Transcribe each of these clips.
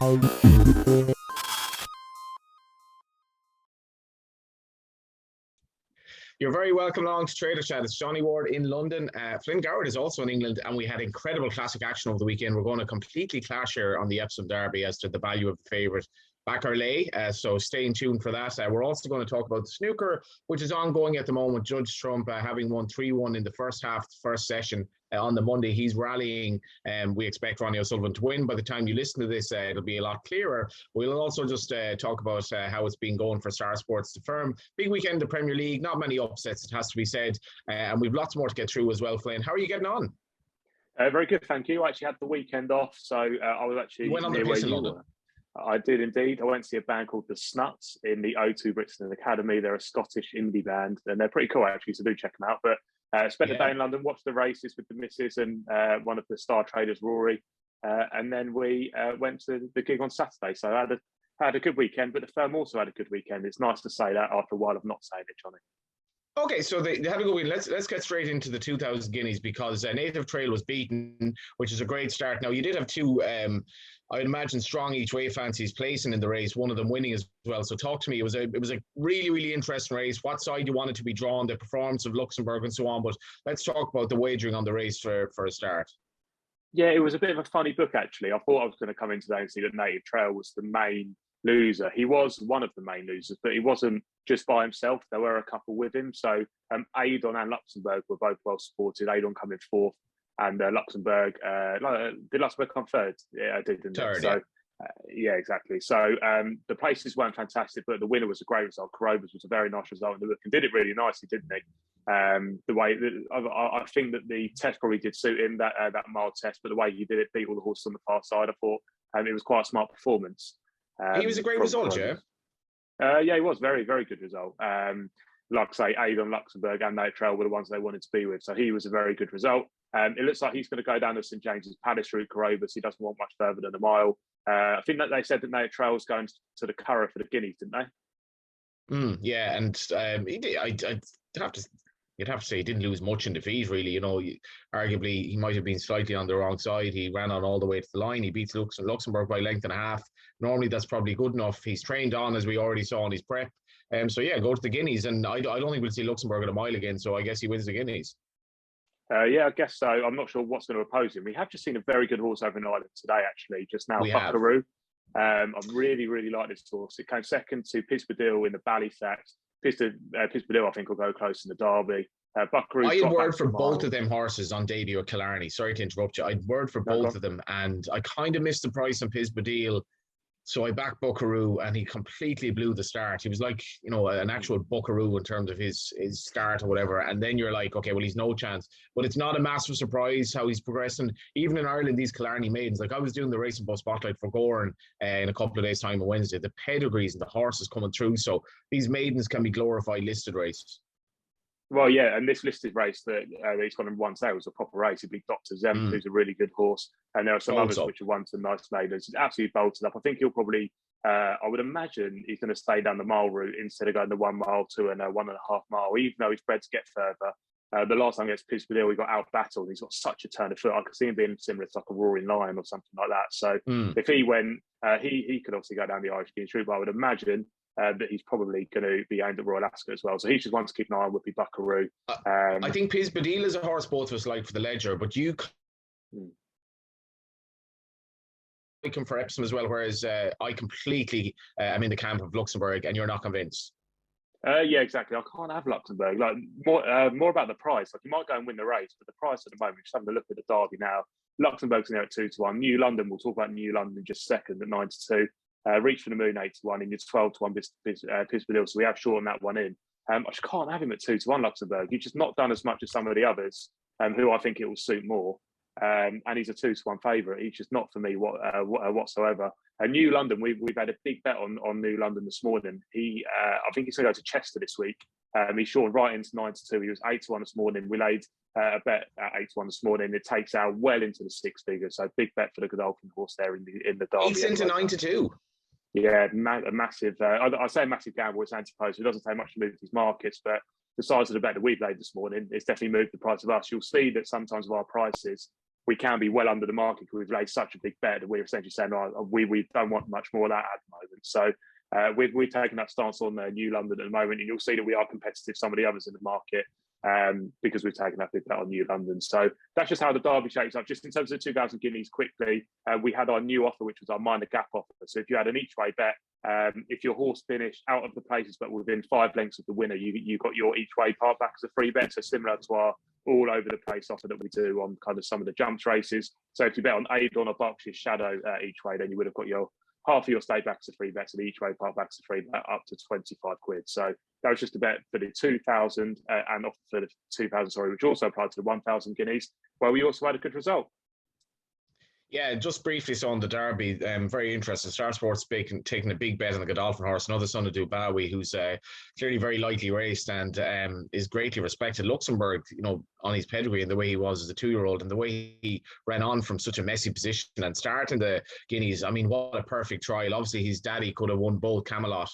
You're very welcome along to Trader Chat. It's Johnny Ward in London. Flynn Goward is also in England, and we had incredible classic action over the weekend. We're going to completely clash here on the Epsom Derby as to the value of the favourite Baccarlay. So stay in tune for that. We're also going to talk about the snooker, which is ongoing at the moment. Judge Trump having won 3-1 in the first half, the first session on the Monday. He's rallying. We expect Ronnie O'Sullivan to win. By the time you listen to this, it'll be a lot clearer. We'll also just talk about how it's been going for Star Sports, the firm. Big weekend in the Premier League. Not many upsets, it has to be said. And we've lots more to get through as well, Flynn. How are you getting on? Very good, thank you. I actually had the weekend off, so I was actually... You went on the piss in London? I did indeed. I went to see a band called The Snuts in the O2 Brixton Academy. They're a Scottish indie band, and they're pretty cool, actually, so do check them out. But spent the day in London, watched the races with the missus and one of the star traders, Rory. And then we went to the gig on Saturday. So I had a good weekend, but the firm also had a good weekend. It's nice to say that after a while of not saying it, Johnny. Okay, so they had a good week. Let's get straight into the 2,000 guineas because Native Trail was beaten, which is a great start. Now, you did have two, I'd imagine, strong each way fancies placing in the race, one of them winning as well. So talk to me. It was a really, really interesting race. What side you wanted to be drawn, the performance of Luxembourg and so on. But let's talk about the wagering on the race for a start. Yeah, it was a bit of a funny book, actually. I thought I was going to come in today and see that Native Trail was the main loser. He was one of the main losers, but he wasn't just by himself. There were a couple with him. So Aidon and Luxembourg were both well supported. Aidon coming fourth, and Luxembourg. Did Luxembourg come third? Yeah, I did. Third, so yeah, exactly. So the places weren't fantastic, but the winner was a great result. Coroebus was a very nice result in the book and did it really nicely, didn't he? The way that, I think that the test probably did suit him, that mild test, but the way he did it, beat all the horses on the far side, I thought it was quite a smart performance. He was a great result, yeah. Yeah, he was very, very good result. Like I say, Aidon, Luxembourg, and Native Trail were the ones they wanted to be with, so he was a very good result. It looks like he's going to go down the St James's Palace route, Coroebus. He doesn't want much further than a mile. I think that they said that Native Trail was going to the Curragh for the Guineas, didn't they? Yeah, and he did. You'd have to say he didn't lose much in defeat, really. You know, arguably he might have been slightly on the wrong side. He ran on all the way to the line. He beats Luxembourg by a length and a half. Normally, that's probably good enough. He's trained on, as we already saw in his prep. So yeah, go to the Guineas, and I don't think we'll see Luxembourg at a mile again. So I guess he wins the Guineas. Yeah, I guess so. I'm not sure what's going to oppose him. We have just seen a very good horse over in Ireland today, actually. Just now, Buckaroo. I really, really like this horse. It came second to Pispadil in the Ballysax. Pispadil, I think, will go close in the Derby. Buckaroo. I had word for both of them horses on debut at Killarney. Sorry to interrupt you. I had word for both of them, and I kind of missed the price on Pispadil. So I backed Buckaroo, and he completely blew the start. He was like, you know, an actual Buckaroo in terms of his start or whatever. And then you're like, okay, well, he's no chance. But it's not a massive surprise how he's progressing. Even in Ireland, these Killarney maidens, like I was doing the Racing Bus Spotlight for Goward in a couple of days' time on Wednesday. The pedigrees and the horses coming through. So these maidens can be glorified listed races. Well, yeah, and this listed race that he's gone and won today was a proper race. He beat Dr. Zem, who's a really good horse, and there are some others which have won some nice maidens. He's absolutely bolted up. I think he'll probably, I would imagine, he's going to stay down the mile route instead of going the 1 mile to and 1.5 mile, even though he's bred to get further. The last time against Pispadil, he got out battled. He's got such a turn of foot. I could see him being similar to like a Roaring Lion or something like that. So if he went, he could obviously go down the Irish Guineas route, but I would imagine that he's probably going to be aimed at Royal Ascot as well. So he's just one to keep an eye on would be Buckaroo. I think Pispadil is a horse both of us like for the Ledger, but you like him for Epsom as well, whereas I completely am in the camp of Luxembourg, and you're not convinced. Yeah, exactly. I can't have Luxembourg. Like more about the price. Like you might go and win the race, but the price at the moment, just having a look at the Derby now, Luxembourg's now at 2-1. New London, we'll talk about New London just second at 9-2. Reach for the Moon 8-1, and it's 12-1 Pispadil. So we have shortened that one in. I just can't have him at 2-1 Luxembourg. He's just not done as much as some of the others, who I think it will suit more. And he's a 2-1 favourite. He's just not for me whatsoever. New London, we've had a big bet on New London this morning. I think he's going to go to Chester this week. He's shortened right into 9-2. He was 8-1 this morning. We laid a bet at 8-1 this morning. It takes out well into the 6 figures. So big bet for the Godolphin horse there in the Derby. It's into 9-2. Yeah, a massive. I say a massive gamble. It's anti-post. It doesn't take much to move these markets, but the size of the bet that we've laid this morning, it's definitely moved the price of us. You'll see that sometimes of our prices, we can be well under the market because we've laid such a big bet that we're essentially saying, oh, we don't want much more of that at the moment. So we've taken that stance on New London at the moment, and you'll see that we are competitive some of the others in the market because we've taken that big bet on New London. So that's just how the Derby shapes up. Just in terms of the 2,000 guineas quickly, we had our new offer, which was our minor gap offer. So if you had an each way bet, if your horse finished out of the places but within 5 lengths of the winner, you got your each way part back as a free bet. So similar to our all over the place offer that we do on kind of some of the jumps races. So if you bet on Avon or Berkshire's Shadow each way, then you would have got your half of your stake back as a free bet, and each way part back as a free bet up to 25 quid. So that was just a bet for the 2,000 and offer for the 2,000, sorry, which also applied to the 1,000 guineas, where we also had a good result. Yeah, just briefly, so on the Derby, very interesting. Star Sports taking a big bet on the Godolphin horse, another son of Dubawi, who's clearly very lightly raced and is greatly respected. Luxembourg, on his pedigree and the way he was as a 2-year-old and the way he ran on from such a messy position and starting the Guineas. I mean, what a perfect trial. Obviously, his daddy could have won both Camelot,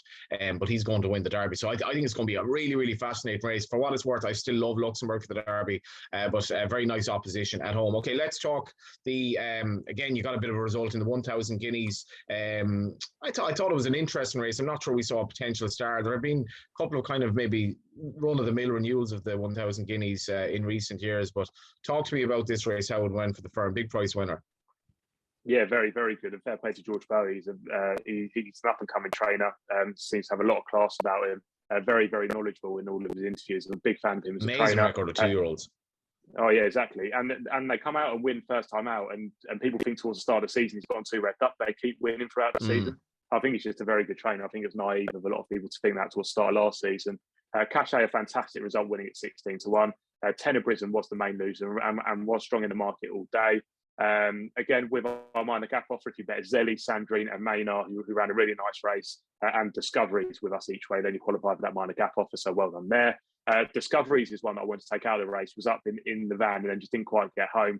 but he's going to win the Derby. So I think it's going to be a really, really fascinating race. For what it's worth, I still love Luxembourg for the Derby, but very nice opposition at home. Okay, let's talk the... again, you got a bit of a result in the 1,000 guineas. I thought it was an interesting race. I'm not sure we saw a potential star. There have been a couple of kind of maybe run-of-the-mill renewals of the 1,000 guineas in recent years. But talk to me about this race, how it went for the firm. Big price winner. Yeah, very, very good. And fair play to George Bowie. He's an up-and-coming trainer. Seems to have a lot of class about him. Very, very knowledgeable in all of his interviews. I'm a big fan of him as a trainer. Amazing record of 2-year-olds. Oh yeah, exactly. And they come out and win first time out, and people think towards the start of the season he's gone too wrecked up. They keep winning throughout the season. I think he's just a very good trainer. I think it's naive of a lot of people to think that towards the start of last season. Cachet, a fantastic result, winning at 16-1. Tenor Brisbane was the main loser and was strong in the market all day. Again, with our minor gap offer, if you bet Zelly, Sandrine and Maynard, who ran a really nice race, and Discoveries with us each way, then you qualify for that minor gap offer, so well done there. Discoveries is one that I wanted to take out of the race, was up in the van and then just didn't quite get home.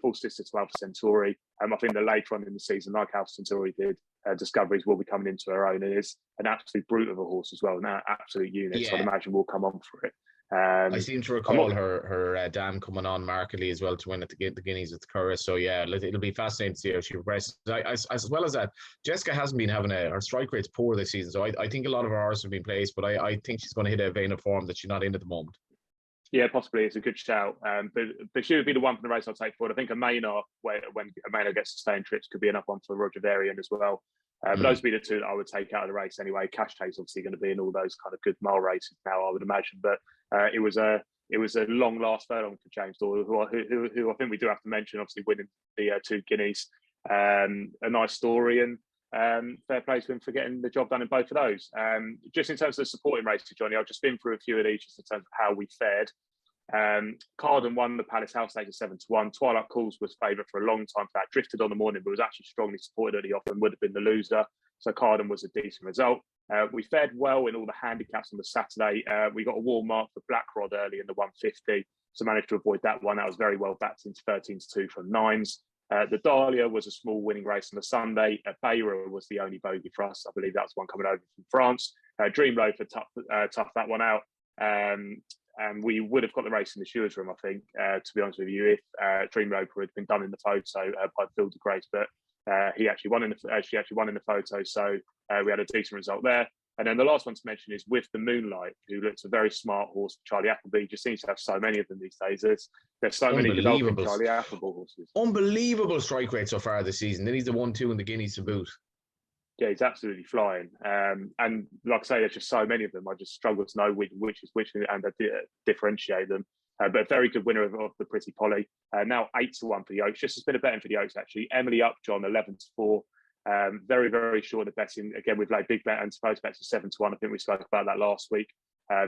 Full sister to Alpha Centauri. I think that later on in the season, like Alpha Centauri did, Discoveries will be coming into her own, and is an absolute brute of a horse as well, an absolute unit. Yeah. So I'd imagine we'll come on for it. I seem to recall her dam coming on markedly as well to win at the Guineas with Curra. So yeah, it'll be fascinating to see how she progresses. As well as that, Jessica hasn't been having her strike rate's poor this season. So I think a lot of her horses have been placed, but I think she's going to hit a vein of form that she's not in at the moment. Yeah, possibly. It's a good shout. But she would be the one from the race I'll take forward. I think a Maynard, when a Maynard gets sustained trips, could be an up one for Roger Varian as well. But those would be the two that I would take out of the race anyway. Cachet is obviously going to be in all those kind of good mile races now, I would imagine. But it was a long last furlong for James Doyle, who I think we do have to mention, obviously winning the 2 Guineas. A nice story, and fair play to him for getting the job done in both of those. Just in terms of the supporting races, Johnny, I've just been through a few of these just in terms of how we fared. Carden won the Palace House stage at 7-1. Twilight Calls was favourite for a long time for that. Drifted on the morning, but was actually strongly supported at the offer and would have been the loser. So Carden was a decent result. We fared well in all the handicaps on the Saturday. We got a warm mark for Blackrod early in the 150, so managed to avoid that one. That was very well backed into 13-2 from 9s. The Dahlia was a small winning race on the Sunday. Bayra was the only bogey for us. I believe that's one coming over from France. Dream Loafer toughed that one out. And we would have got the race in the Stewards room, I think, to be honest with you, if Dream Loafer had been done in the photo by Phil de Grace. But he actually won in the photo, so we had a decent result there. And then the last one to mention is With the Moonlight, who looks a very smart horse. Charlie Appleby just seems to have so many of them these days. There's so many Godolphin Charlie Appleby horses. Unbelievable strike rate so far this season. Then he's the 1-2 in the Guineas to boot. Yeah, he's absolutely flying. And like I say, there's just so many of them. I just struggle to know which is which and differentiate them. But a very good winner of the Pretty Polly. Now 8-1 for the Oaks. Just a bit of betting for the Oaks, actually. Emily Upjohn, 11-4. Very, very sure the betting. Again, we've laid big bet and supposed bets of 7-1. I think we spoke about that last week.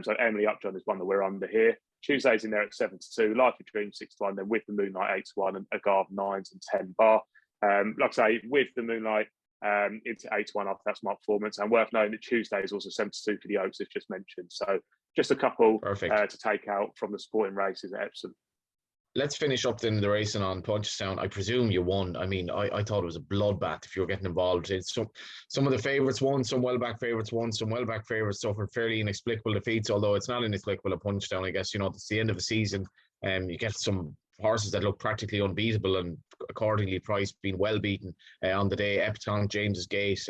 So Emily Upjohn is one that we're under here. Tuesday's in there at 7-2. Life of Dream 6-1. Then With the Moonlight 8-1 and Agave 9s and 10 bar. Like I say, With the Moonlight into 8-1 after that smart performance. And worth knowing that Tuesday is also 7-2 for the Oaks, as just mentioned. So just a couple to take out from the sporting races at Epsom. Let's finish up then the racing on Punchestown. I presume you won. I mean, I thought it was a bloodbath if you were getting involved. It's some of the favourites won, some well-back favourites won, some well-back favourites suffered fairly inexplicable defeats, although it's not inexplicable at Punchestown. I guess, it's the end of the season. You get some horses that look practically unbeatable and accordingly priced, being well beaten on the day. Epton, James's Gate.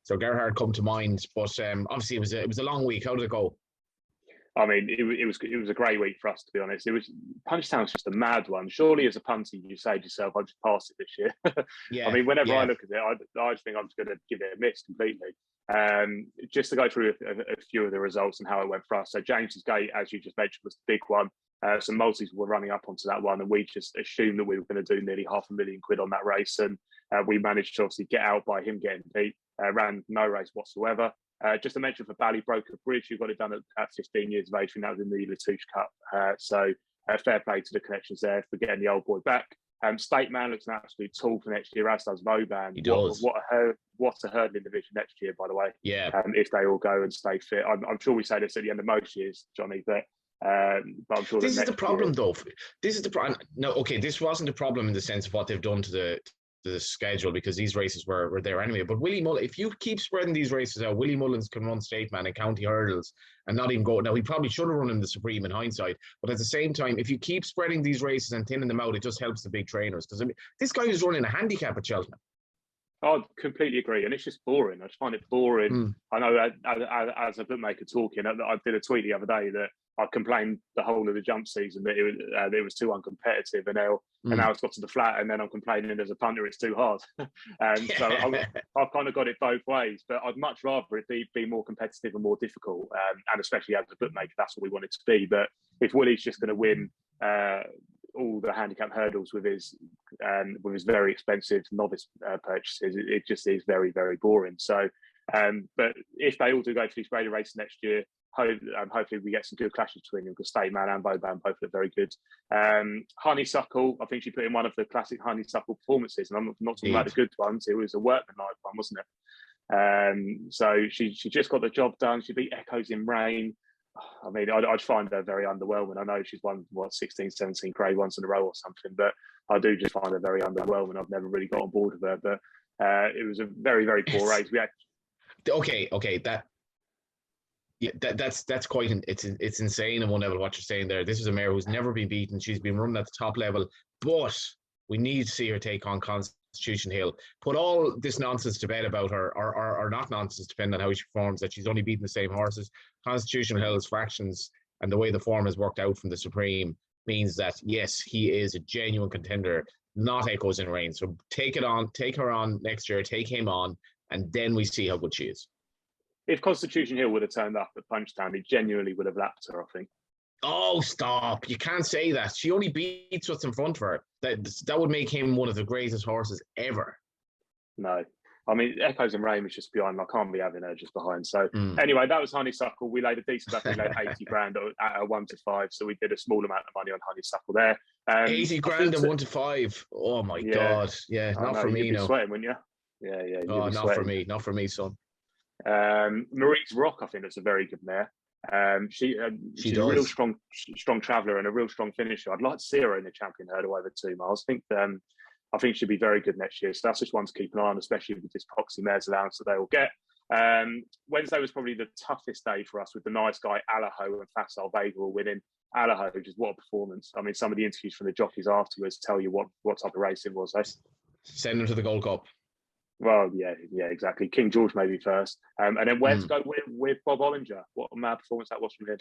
So Gerhard come to mind, but obviously it was a long week. How did it go? I mean, it was a great week for us, to be honest. Punchestown's just a mad one. Surely, as a punter, you say to yourself, "I'll just pass it this year." Yeah. I mean, whenever I look at it, I just think I'm just going to give it a miss completely. Just to go through a few of the results and how it went for us. So James's Gate, as you just mentioned, was the big one. Some multis were running up onto that one, and we just assumed that we were going to do nearly £500,000 on that race, and we managed to obviously get out by him getting beat. Ran no race whatsoever. Just to mention for Ballybroker Bridge, you got it done at 15 years of age. I think that was in the Latouche Cup. So fair play to the connections there for getting the old boy back. State Man looks an absolute tool for next year, as does Vauban. He does. What a hurdling division next year, by the way. Yeah. If they all go and stay fit. I'm sure we say this at the end of most years, Johnny, but I'm sure this is the problem, though. This is the problem. No, okay, this wasn't a problem in the sense of what they've done to the schedule, because these races were there anyway. But Willie Mullins, if you keep spreading these races out, Willie Mullins can run State Man and county hurdles and not even go. Now, he probably should have run in the Supreme in hindsight, but at the same time, if you keep spreading these races and thinning them out, it just helps the big trainers. Because I mean, this guy was running a handicap at Cheltenham. I completely agree, and it's just boring. I just find it boring. I know, as a bookmaker talking, I did a tweet the other day that I complained the whole of the jump season that it was too uncompetitive, and now it's got to the flat, and then I'm complaining as a punter it's too hard. So I've kind of got it both ways, but I'd much rather it be more competitive and more difficult, and especially as a bookmaker, that's what we want it to be. But if Willie's just going to win all the handicap hurdles with his very expensive novice purchases, it just is very, very boring. So, but if they all do go to these radio races next year, hopefully we get some good clashes between them, because State Man and Vauban both look very good. Honeysuckle, I think she put in one of the classic Honeysuckle performances, and I'm not talking about the good ones. It was a workmanlike one, wasn't it? So she just got the job done. She beat Echoes in Rain. I mean, I'd find her very underwhelming. I know she's won 16, 17 grade ones in a row or something, but I do just find her very underwhelming. I've never really got on board with her, but it was a very, very poor race. We had okay, that's quite it's insane on one level what you're saying there. This is a mare who's never been beaten. She's been running at the top level, but we need to see her take on Constitution Hill. Put all this nonsense to bed about her, or not nonsense, depending on how she performs, that she's only beaten the same horses. Constitution Hill's fractions and the way the form has worked out from the Supreme means that, yes, he is a genuine contender, not Echoes in Rain. So take her on next year, take him on, and then we see how good she is. If Constitution Hill would have turned up at Punchestown, he genuinely would have lapped her, I think. Oh, stop. You can't say that. She only beats what's in front of her. That would make him one of the greatest horses ever. No. I mean, Echoes and Rain was just behind. I can't be having her just behind. So anyway, that was Honeysuckle. We laid a decent bet. We laid 80 grand at a 1 to 5. So we did a small amount of money on Honeysuckle there. 80 grand and 1 to 5. Oh my God. Yeah, not for me. You'd be sweating, wouldn't you? Yeah. Oh, not for me. Not for me, son. Marie's Rock, I think that's a very good mare. She's a real strong traveller and a real strong finisher. I'd like to see her in the champion hurdle over 2 miles. I think she'll be very good next year. So that's just one to keep an eye on, especially with this Proxy Mares allowance that they will get. Wednesday was probably the toughest day for us, with the nice guy Allaho and Facile Vega all winning. Allaho, just what a performance. I mean, some of the interviews from the jockeys afterwards tell you what type of race it was. Send him to the Gold Cup. Well, yeah, exactly. King George maybe first. And then where to go with Bob Ollinger? What a mad performance that was from him.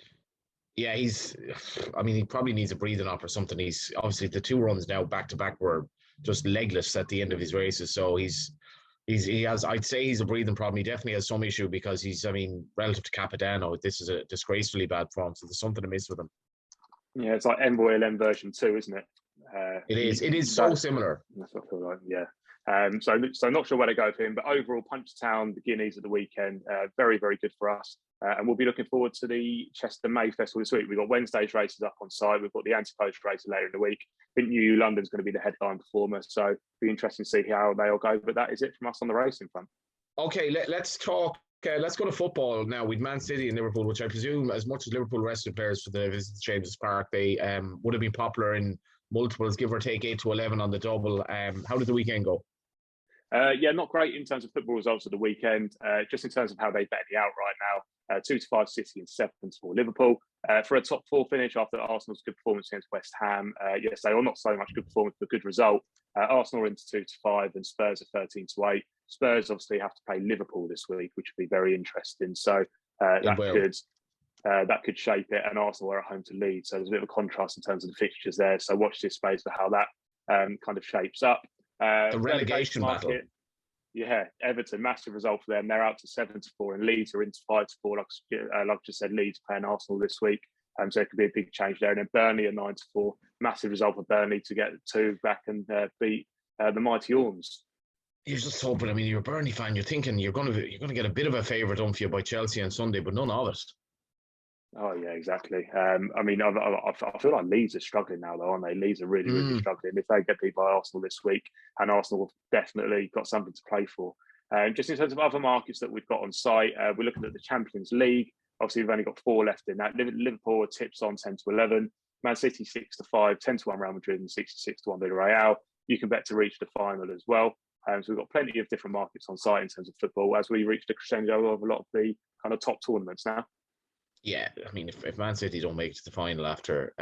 Yeah, he probably needs a breathing up or something. He's obviously, the 2 runs now back to back were just legless at the end of his races. So he has, I'd say he's a breathing problem. He definitely has some issue, because relative to Capodanno, this is a disgracefully bad form. So there's something amiss with him. Yeah, it's like Envoy LM version 2, isn't it? It is so similar. That's what I feel like, yeah. So not sure where to go for him, but overall, Punchestown, the Guineas at the weekend, very, very good for us. And we'll be looking forward to the Chester May Festival this week. We've got Wednesday's races up on site. We've got the anti-post race later in the week. I think New London's going to be the headline performer, so it'll be interesting to see how they all go. But that is it from us on the racing front. Okay, let's talk. Let's go to football now. With Man City and Liverpool, which I presume, as much as Liverpool rested players for the visit to James's Park, they would have been popular in multiples, give or take 8 to 11 on the double. How did the weekend go? Not great in terms of football results of the weekend. Just in terms of how they bet the outright 2-5 City and 7-4 Liverpool. For a top 4 finish after Arsenal's good performance against West Ham yesterday, or not so much good performance, but good result. Arsenal are into 2-5 and Spurs are 13-8. Spurs obviously have to play Liverpool this week, which would be very interesting. So that could shape it. And Arsenal are at home to Leeds, so there's a bit of a contrast in terms of the fixtures there. So watch this space for how that kind of shapes up. The relegation battle. Yeah, Everton, massive result for them. They're out to 7-4, and Leeds are into 5-4. Like I just said, Leeds playing Arsenal this week, so it could be a big change there. And then Burnley are 9-4, massive result for Burnley to get 2 back and beat the mighty Orms. You're just hoping. I mean, you're a Burnley fan. You're thinking you're going to get a bit of a favourite done for you by Chelsea on Sunday, but none of it. Oh yeah, exactly. I mean, I feel like Leeds are struggling now, though, aren't they? Leeds are really struggling. If they get beat by Arsenal this week, and Arsenal have definitely got something to play for. Just in terms of other markets that we've got on site, we're looking at the Champions League. Obviously, we've only got 4 left in that. Liverpool are tips on 10-11, Man City 6-5, 10-1 Real Madrid, and 6-1 Villarreal. You can bet to reach the final as well. So we've got plenty of different markets on site in terms of football as we reach the crescendo of a lot of the kind of top tournaments now. Yeah, I mean, if Man City don't make it to the final after,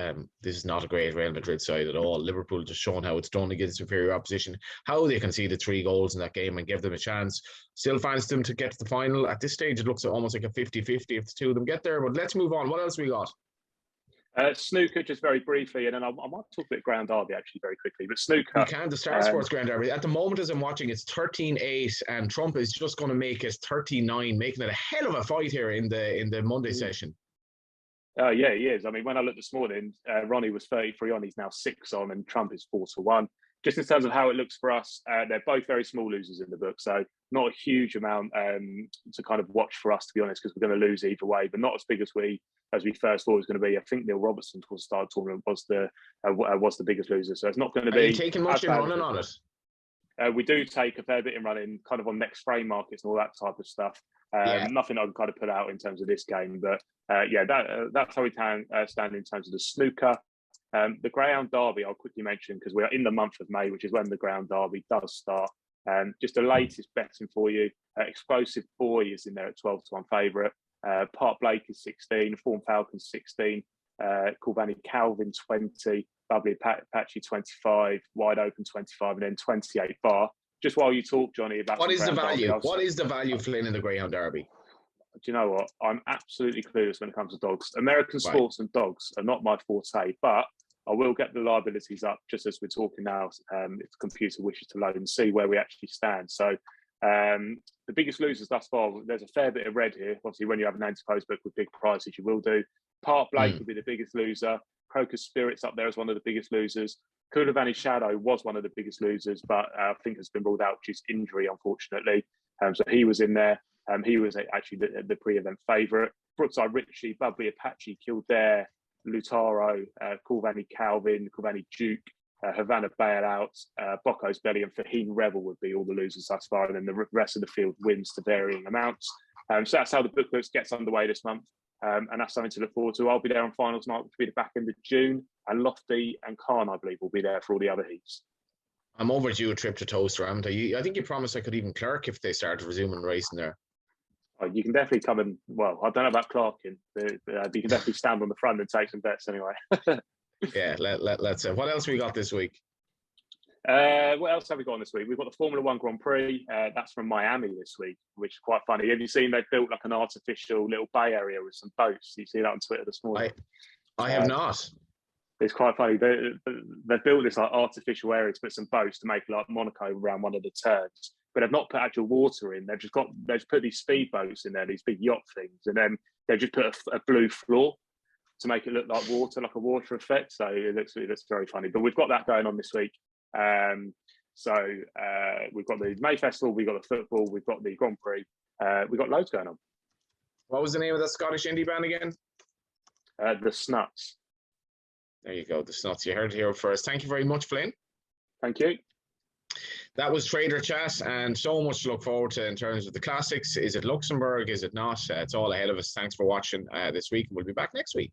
this is not a great Real Madrid side at all. Liverpool just showing how it's done against superior opposition, how they conceded 3 goals in that game and give them a chance. Still fancy them to get to the final. At this stage, it looks almost like a 50-50 if the two of them get there. But let's move on. What else we got? Snooker, just very briefly, and then I might talk a bit Ground Derby actually very quickly. But snooker, you can the Star Sports Ground Derby. At the moment, as I'm watching, it's 13-8, and Trump is just going to make it 39, making it a hell of a fight here in the Monday session. Yeah, he is. I mean, when I looked this morning, Ronnie was 33 on. He's now 6 on, and Trump is 4-1. Just in terms of how it looks for us, they're both very small losers in the book, so not a huge amount to kind of watch for us, to be honest, because we're going to lose either way, but not as big as we first thought it was going to be. I think Neil Robertson towards the start of the tournament was the biggest loser, so it's not going to be. Are you taking much in running on it? We do take a fair bit in running, kind of on next frame markets and all that type of stuff. Nothing I can kind of put out in terms of this game, but that's how we stand in terms of the snooker. The Greyhound Derby, I'll quickly mention because we are in the month of May, which is when the Greyhound Derby does start. Just the latest betting for you. Explosive Boy is in there at 12-1 favourite. Park Blake is 16. Form Falcon 16. Corvanny Calvin 20. Bubbly Apache 25. Wide Open 25, and then 28 bar. Just while you talk, Johnny, about what is the value? What is the value, Flynn, in the Greyhound Derby? Do you know what? I'm absolutely clueless when it comes to dogs. American sports and dogs are not my forte, but I will get the liabilities up just as we're talking now. If the computer wishes to load and see where we actually stand. So the biggest losers thus far, there's a fair bit of red here. Obviously, when you have an anti-pose book with big prizes, you will do. Park Blake would be the biggest loser. Crocus Spirits up there as one of the biggest losers. Koulibaly Shadow was one of the biggest losers, but I think has been ruled out due to injury, unfortunately. So he was in there. He was actually the pre-event favourite. Brookside Ritchie, Bubbly Apache, Kildare, Lutaro, Corvanny Calvin, Corvanny Duke, Havana Bailout, Bocco's Belly, and Faheen Rebel would be all the losers thus far. And then the rest of the field wins to varying amounts. So that's how the book gets underway this month. And that's something to look forward to. I'll be there on finals night, which will be the back end of June. And Lofty and Khan, I believe, will be there for all the other heats. I'm overdue a trip to Toaster, haven't I? I think you promised I could even clerk if they started resuming racing there. Oh, you can definitely come and, well, I don't know about clerking, but you can definitely stand on the front and take some bets anyway. Yeah, let's what else we got this week? What else have we got on this week? We've got the Formula One Grand Prix. That's from Miami this week, which is quite funny. Have you seen they've built like an artificial little bay area with some boats? You see that on Twitter this morning? I have not. It's quite funny. They built this like artificial area to put some boats to make like Monaco around one of the turns, but they've not put actual water in. They've just put these speedboats in there, these big yacht things, and then they've just put a blue floor to make it look like water, like a water effect. So it looks very funny. But we've got that going on this week. So we've got the May Festival, we've got the football, we've got the Grand Prix, we've got loads going on. What was the name of that Scottish indie band again? The Snuts. There you go, the Snuts. You heard it here first. Thank you very much, Flynn. Thank you. That was Trader Chat, and so much to look forward to in terms of the classics. Is it Luxembourg? Is it not? It's all ahead of us. Thanks for watching this week, and we'll be back next week.